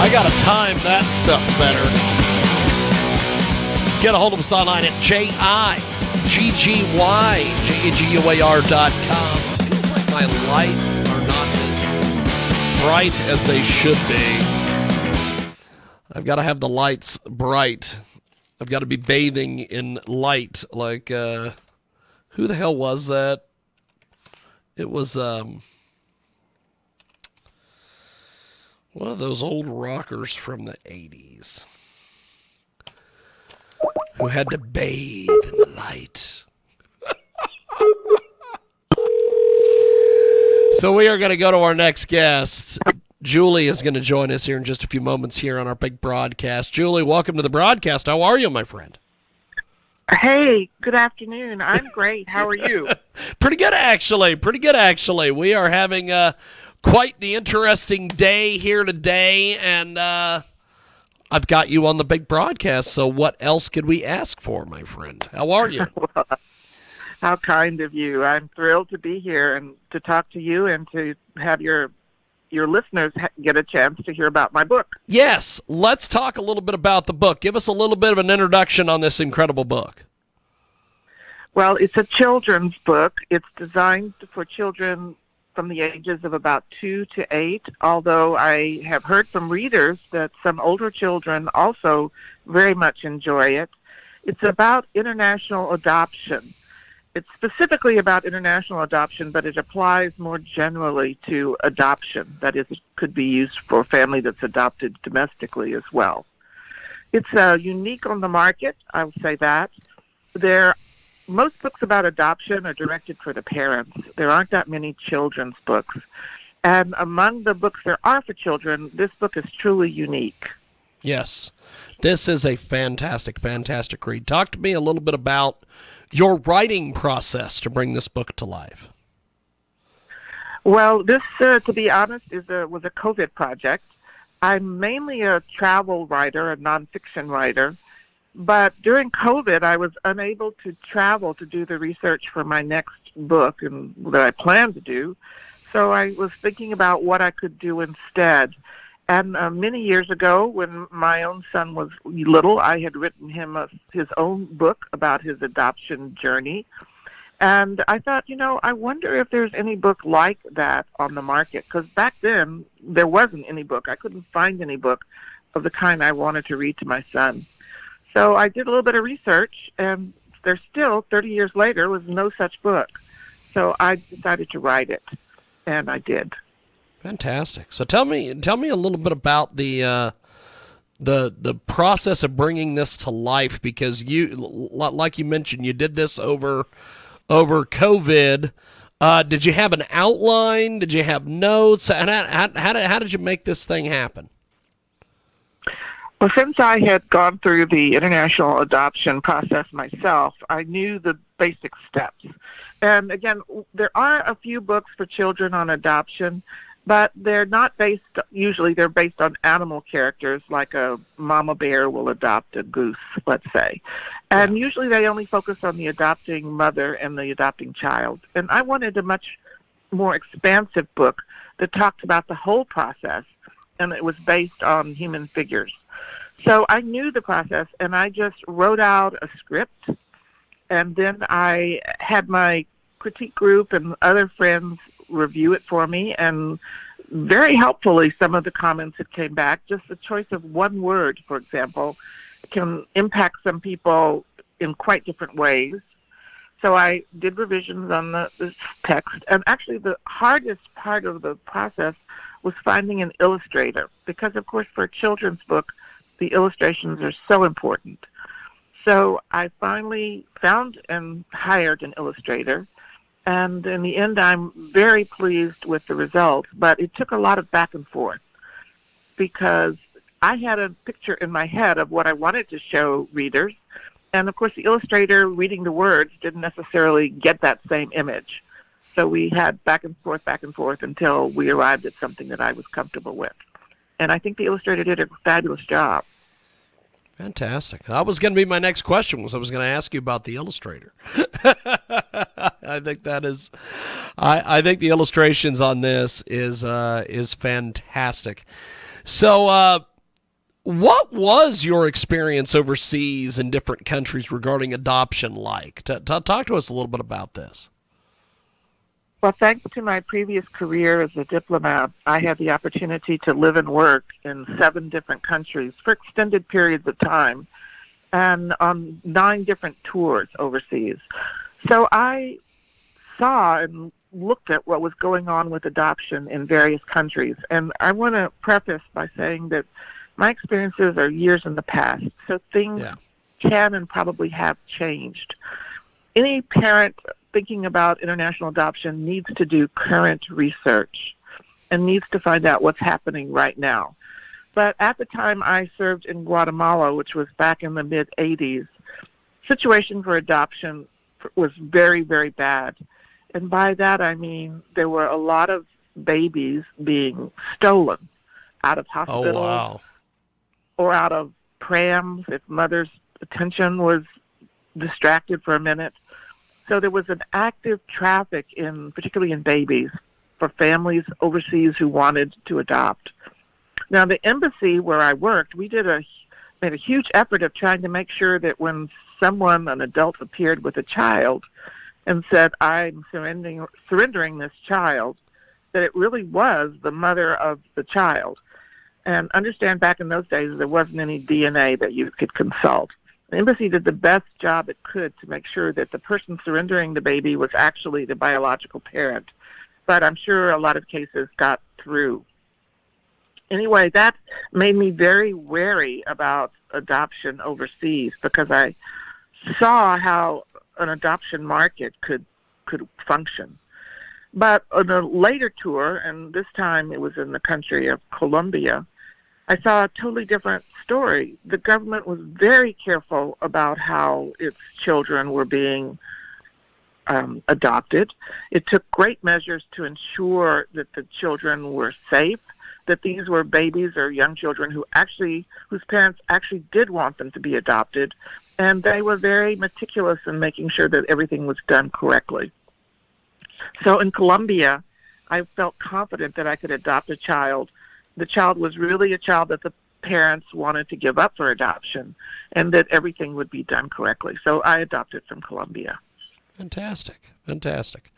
I got to time that stuff better. Get a hold of us online at JIGGYJAGUAR.com. Feels like my lights are not as bright as they should be. I've got to have the lights bright. I've got to be bathing in light. Like, who the hell was that? It was one of those old rockers from the 80s who had to bathe in the light. So we are going to go to our next guest. Julie is going to join us here in just a few moments here on our big broadcast. Julie, welcome to the broadcast. How are you, my friend? Hey, good afternoon. I'm great. How are you? Pretty good, actually. We are having quite the interesting day here today, and I've got you on the big broadcast, so what else could we ask for, my friend? How are you? Well, how kind of you. I'm thrilled to be here and to talk to you and to have your listeners get a chance to hear about my book. Yes, let's talk a little bit about the book. Give us a little bit of an introduction on this incredible book. Well, it's a children's book. It's designed for children from the ages of about 2 to 8, although I have heard from readers that some older children also very much enjoy it. It's about international adoption. It's specifically about international adoption, but it applies more generally to adoption. That is, it could be used for a family that's adopted domestically as well. It's unique on the market, I would say that. Most books about adoption are directed for the parents. There aren't that many children's books. And among the books there are for children, this book is truly unique. Yes, this is a fantastic, fantastic read. Talk to me a little bit about your writing process to bring this book to life. Well, this, to be honest, was a COVID project. I'm mainly a travel writer, a nonfiction writer, but during COVID, I was unable to travel to do the research for my next book and that I planned to do. So I was thinking about what I could do instead. And many years ago, when my own son was little, I had written him his own book about his adoption journey. And I thought, I wonder if there's any book like that on the market. Because back then, there wasn't any book. I couldn't find any book of the kind I wanted to read to my son. So I did a little bit of research, and there still, 30 years later, was no such book. So I decided to write it, and I did. Fantastic. So tell me a little bit about the process of bringing this to life, because you, like you mentioned, you did this over COVID. Did you have an outline? Did you have notes? And how did you make this thing happen? Well, since I had gone through the international adoption process myself, I knew the basic steps. And again, there are a few books for children on adoption, but they're not based, usually they're based on animal characters, like a mama bear will adopt a goose, let's say. And usually they only focus on the adopting mother and the adopting child. And I wanted a much more expansive book that talked about the whole process, and it was based on human figures. So I knew the process, and I just wrote out a script, and then I had my critique group and other friends review it for me, and very helpfully, some of the comments that came back, just the choice of one word, for example, can impact some people in quite different ways. So I did revisions on the text, and actually the hardest part of the process was finding an illustrator, because, of course, for a children's book, the illustrations are so important. So I finally found and hired an illustrator, and in the end, I'm very pleased with the results, but it took a lot of back and forth, because I had a picture in my head of what I wanted to show readers, and of course the illustrator reading the words didn't necessarily get that same image. So we had back and forth until we arrived at something that I was comfortable with. And I think the illustrator did a fabulous job. Fantastic. That was going to be my next question. I was going to ask you about the illustrator. I think that is, I think the illustrations on this is fantastic. So What was your experience overseas in different countries regarding adoption like? Talk to us a little bit about this. Well, thanks to my previous career as a diplomat, I had the opportunity to live and work in 7 different countries for extended periods of time and on 9 different tours overseas. So I saw and looked at what was going on with adoption in various countries. And I want to preface by saying that my experiences are years in the past, so things can and probably have changed. Any parent thinking about international adoption needs to do current research and needs to find out what's happening right now. But at the time I served in Guatemala, which was back in the mid-'80s, situation for adoption was very, very bad. And by that I mean there were a lot of babies being stolen out of hospitals or out of prams if mother's attention was distracted for a minute. So there was an active traffic particularly in babies, for families overseas who wanted to adopt. Now the embassy where I worked, we made a huge effort of trying to make sure that when an adult appeared with a child and said, "I'm surrendering this child," that it really was the mother of the child. And understand back in those days there wasn't any DNA that you could consult. The embassy did the best job it could to make sure that the person surrendering the baby was actually the biological parent. But I'm sure a lot of cases got through. Anyway, that made me very wary about adoption overseas because I saw how an adoption market could function. But on a later tour, and this time it was in the country of Colombia, I saw a totally different story. The government was very careful about how its children were being adopted. It took great measures to ensure that the children were safe, that these were babies or young children whose parents actually did want them to be adopted, and they were very meticulous in making sure that everything was done correctly. So in Colombia, I felt confident that I could adopt a child. The child was really a child that the parents wanted to give up for adoption, and that everything would be done correctly. So I adopted from Colombia. Fantastic. Fantastic.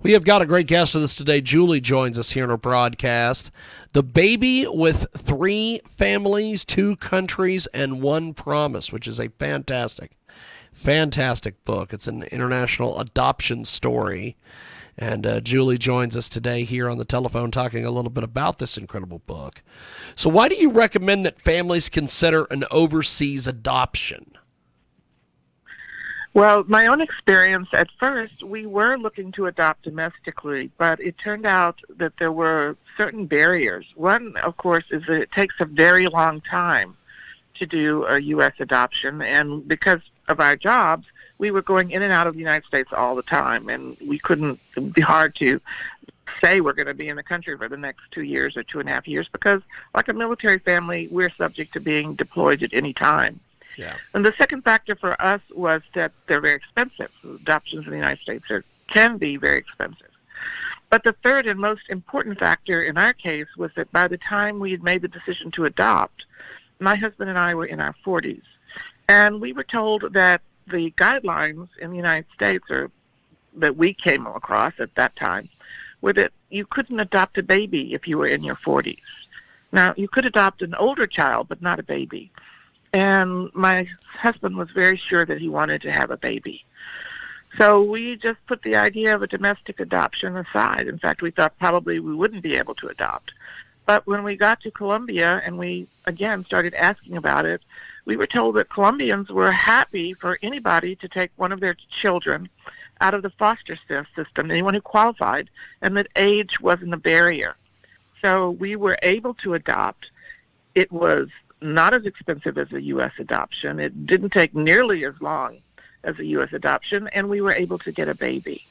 We have got a great guest with us today. Julie joins us here in our broadcast. The Baby with 3 Families, 2 Countries, and 1 Promise, which is a fantastic book. It's an international adoption story. And Julie joins us today here on the telephone talking a little bit about this incredible book. So why do you recommend that families consider an overseas adoption? Well, my own experience, at first, we were looking to adopt domestically, but it turned out that there were certain barriers. One, of course, is that it takes a very long time to do a U.S. adoption, and because of our jobs, we were going in and out of the United States all the time, and it would be hard to say we're going to be in the country for the next 2 years or 2.5 years, because like a military family, we're subject to being deployed at any time. Yeah. And the second factor for us was that they're very expensive. Adoptions in the United States can be very expensive. But the third and most important factor in our case was that by the time we had made the decision to adopt, my husband and I were in our 40s. And we were told that the guidelines in the United States, or that we came across at that time, were that you couldn't adopt a baby if you were in your 40s. Now, you could adopt an older child, but not a baby. And my husband was very sure that he wanted to have a baby. So we just put the idea of a domestic adoption aside. In fact, we thought probably we wouldn't be able to adopt. But when we got to Colombia and we, again, started asking about it, we were told that Colombians were happy for anybody to take one of their children out of the foster system, anyone who qualified, and that age wasn't a barrier. So we were able to adopt. It was not as expensive as a U.S. adoption. It didn't take nearly as long as a U.S. adoption, and we were able to get a baby.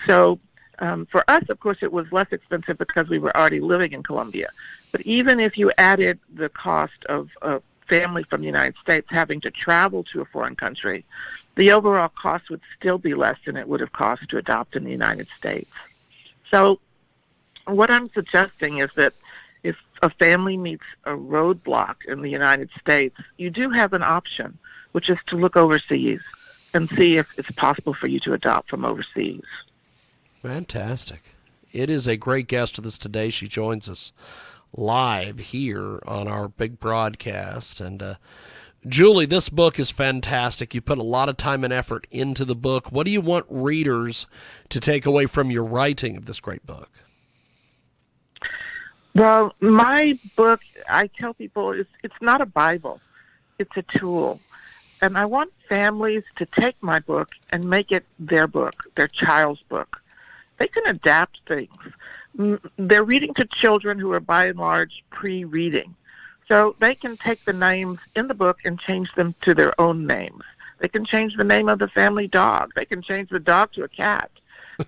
So for us, of course, it was less expensive because we were already living in Colombia. But even if you added the cost of a family from the United States having to travel to a foreign country, the overall cost would still be less than it would have cost to adopt in the United States. So what I'm suggesting is that if a family meets a roadblock in the United States, you do have an option, which is to look overseas and see if it's possible for you to adopt from overseas. Fantastic. It is a great guest with us today. She joins us live here on our big broadcast. And Julie, this book is fantastic. You put a lot of time and effort into the book. What do you want readers to take away from your writing of this great book? Well, my book, I tell people, it's not a Bible. It's a tool. And I want families to take my book and make it their book, their child's book. They can adapt things. They're reading to children who are, by and large, pre-reading. So they can take the names in the book and change them to their own names. They can change the name of the family dog. They can change the dog to a cat.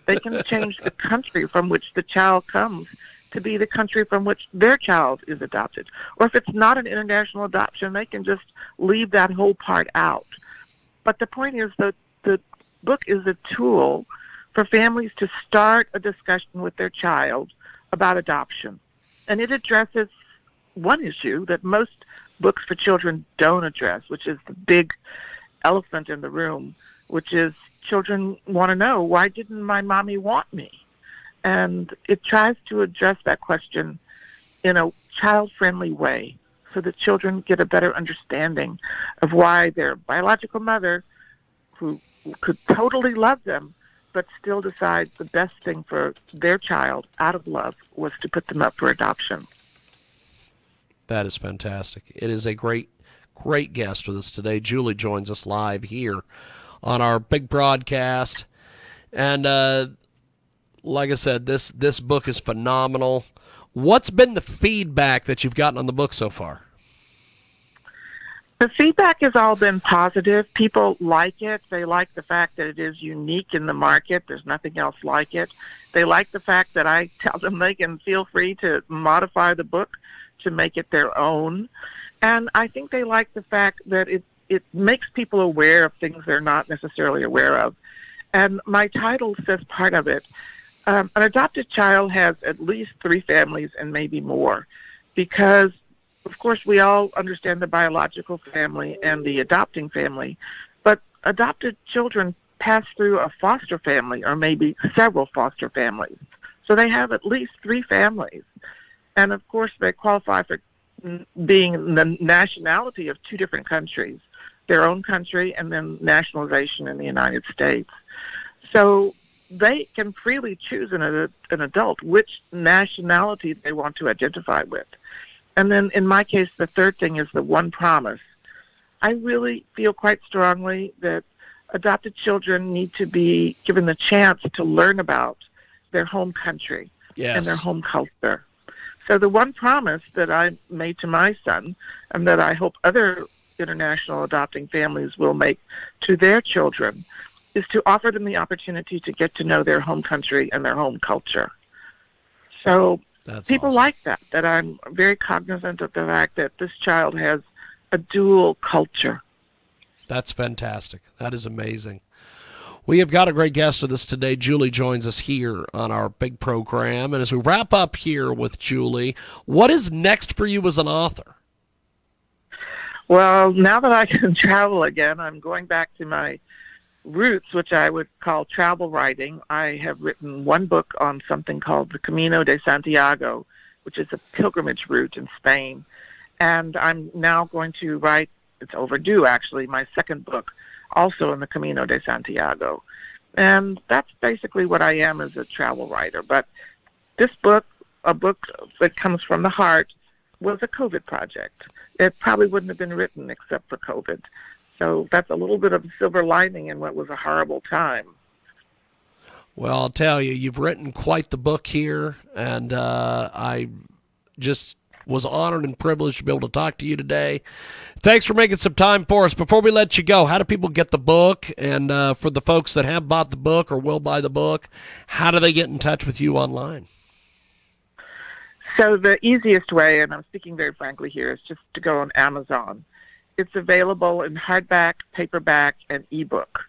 They can change the country from which the child comes to be the country from which their child is adopted. Or if it's not an international adoption, they can just leave that whole part out. But the point is that the book is a tool for families to start a discussion with their child about adoption. And it addresses one issue that most books for children don't address, which is the big elephant in the room, which is children want to know, why didn't my mommy want me? And it tries to address that question in a child-friendly way so that children get a better understanding of why their biological mother, who could totally love them, but still decides the best thing for their child out of love was to put them up for adoption. That is fantastic. It is a great, great guest with us today. Julie joins us live here on our big broadcast. And like I said, this book is phenomenal. What's been the feedback that you've gotten on the book so far? The feedback has all been positive. People like it. They like the fact that it is unique in the market. There's nothing else like it. They like the fact that I tell them they can feel free to modify the book to make it their own. And I think they like the fact that it makes people aware of things they're not necessarily aware of. And my title says part of it. An adopted child has at least 3 families and maybe more, because, of course, we all understand the biological family and the adopting family, but adopted children pass through a foster family or maybe several foster families. So they have at least 3 families. And, of course, they qualify for being the nationality of 2 different countries, their own country and then nationalization in the United States. So they can freely choose an adult which nationality they want to identify with. And then in my case, the third thing is the one promise. I really feel quite strongly that adopted children need to be given the chance to learn about their home country and their home culture. So the one promise that I made to my son, and that I hope other international adopting families will make to their children, is to offer them the opportunity to get to know their home country and their home culture. So That's people awesome. like that I'm very cognizant of the fact that this child has a dual culture. That's fantastic. That is amazing. We have got a great guest with us today. Julie joins us here on our big program. And as we wrap up here with Julie, what is next for you as an author? Well, now that I can travel again, I'm going back to my roots, which I would call travel writing. I have written one book on something called the Camino de Santiago, which is a pilgrimage route in Spain. And I'm now going to write, it's overdue actually, my second book, also in the Camino de Santiago. And that's basically what I am as a travel writer. But this book, a book that comes from the heart, was a COVID project. It probably wouldn't have been written except for COVID. So that's a little bit of a silver lining in what was a horrible time. Well, I'll tell you, you've written quite the book here, and I just was honored and privileged to be able to talk to you today. Thanks for making some time for us. Before we let you go, how do people get the book? And for the folks that have bought the book or will buy the book, how do they get in touch with you online? So the easiest way, and I'm speaking very frankly here, is just to go on Amazon. It's available in hardback, paperback, and ebook.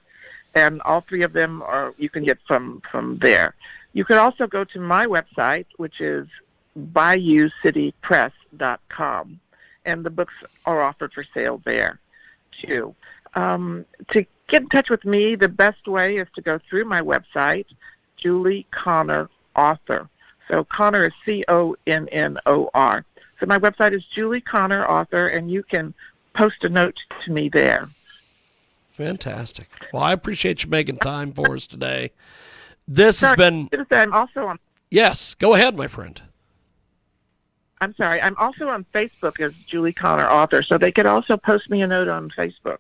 And all 3 of them you can get from there. You could also go to my website, which is BayouCityPress.com, and the books are offered for sale there too. To get in touch with me, the best way is to go through my website, Julie Connor Author. So Connor is Connor. So my website is Julie Connor Author, and you can post a note to me there. Fantastic. Well, I appreciate you making time for us today. This has been... I'm also on... Yes, go ahead, my friend. I'm sorry. I'm also on Facebook as Julie Connor Author, so they could also post me a note on Facebook.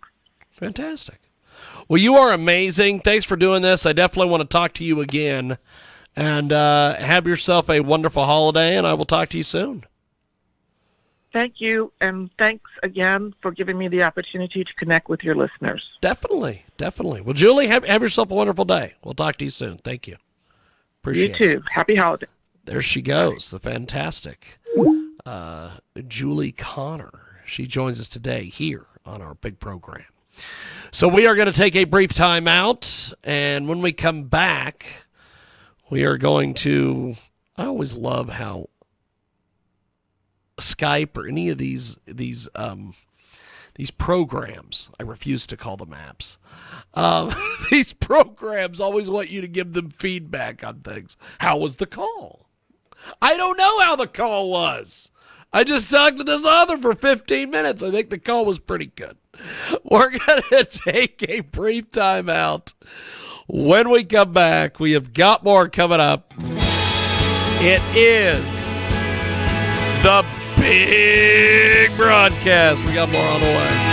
Fantastic. Well, you are amazing. Thanks for doing this. I definitely want to talk to you again. And have yourself a wonderful holiday, and I will talk to you soon. Thank you, and thanks again for giving me the opportunity to connect with your listeners. Definitely, definitely. Well, Julie, have yourself a wonderful day. We'll talk to you soon. Thank you. Appreciate it. You too. Happy holidays. There she goes, the fantastic Julie Connor. She joins us today here on our big program. So we are going to take a brief time out, and when we come back, we are going to... I always love how Skype or any of these programs, I refuse to call them apps, these programs always want you to give them feedback on things. How was the call? I don't know how the call was. I just talked to this author for 15 minutes. I think the call was pretty good. We're going to take a brief time out. When we come back, we have got more coming up. It is the big broadcast. We got more on the way.